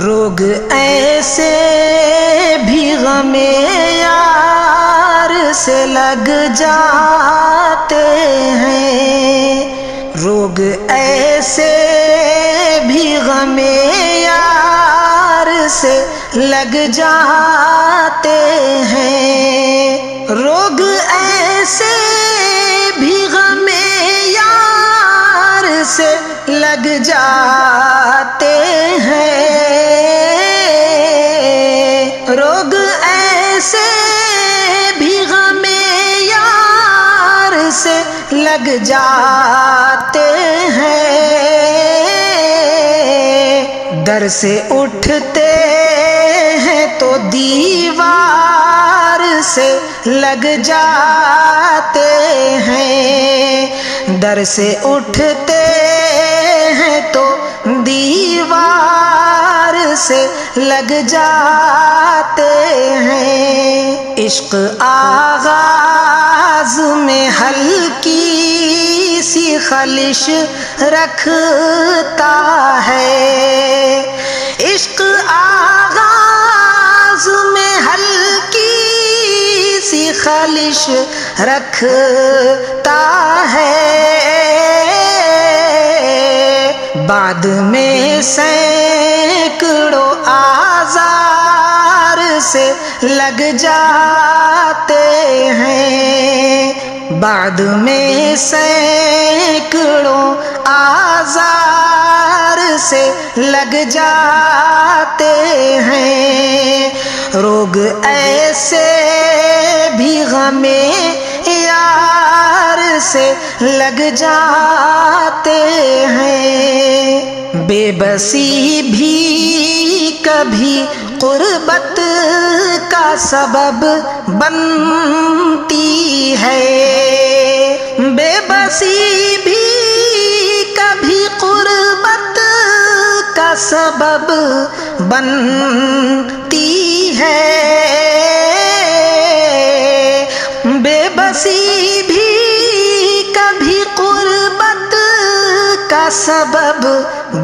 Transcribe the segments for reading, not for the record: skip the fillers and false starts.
روگ ایسے بھی غم یار سے لگ جاتے ہیں، روگ ایسے بھی غم یار سے لگ جاتے ہیں، روگ ایسے بھی غم یار سے لگ جاتے ہیں، روگ ایسے بھی غم یار سے لگ جاتے ہیں، در سے اٹھتے ہیں تو دیوار سے لگ جاتے ہیں، در سے اٹھتے ہیں تو دیوار سے لگ جاتے ہیں، عشق آغاز میں ہلکی سی خلش رکھتا ہے، عشق آغاز میں ہلکی سی خلش رکھتا ہے، بعد میں سینکڑوں آزار سے لگ جاتے ہیں، بعد میں سینکڑوں آزار سے لگ جاتے ہیں، روگ ایسے بھی غم یار سے لگ جاتے ہیں، بے بسی بھی کبھی قربت کا سبب بنتی ہے، بے بسی بھی کبھی قربت کا سبب بنتی ہے، بے بسی بھی کبھی قربت کا سبب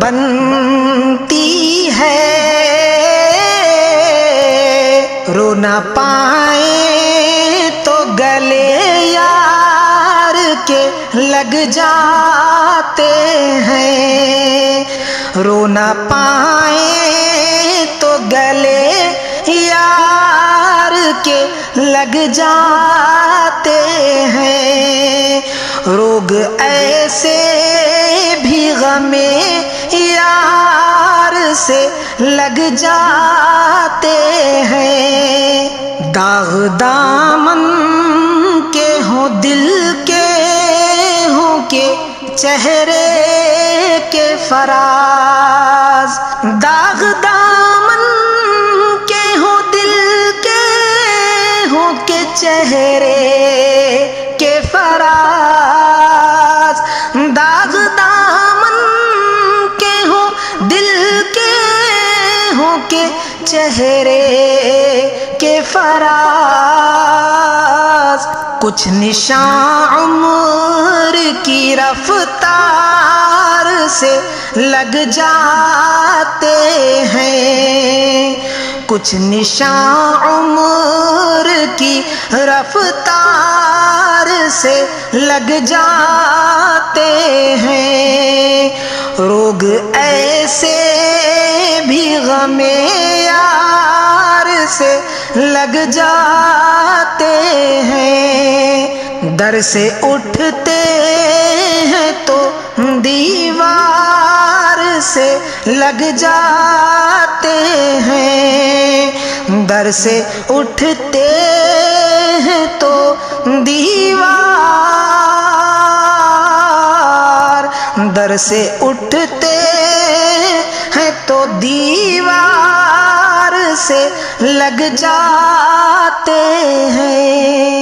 بنتی ہے، رو نہ پائیں تو گلے یار کے لگ جاتے ہیں، رو نہ پائیں تو گلے یار کے لگ جاتے ہیں، روگ ایسے بھی غم یار سے لگ جاتے ہیں، داغ دامن کے ہوں دل کے ہوں کہ چہرے کے فراز، داغ دامن کے ہوں دل کے ہوں کہ چہرے کے فراز، داغ دامن کے ہوں دل کے ہوں کہ چہرے کے فراز، کچھ نشاں عمر کی رفتار سے لگ جاتے ہیں، کچھ نشاں عمر کی رفتار سے لگ جاتے ہیں، روگ ایسے بھی غم یار سے لگ جاتے ہیں، در سے اٹھتے ہیں تو دیوار سے لگ جاتے ہیں، در سے اٹھتے ہیں تو دیوار، در سے اٹھتے ہیں تو دیوار سے لگ جاتے ہیں۔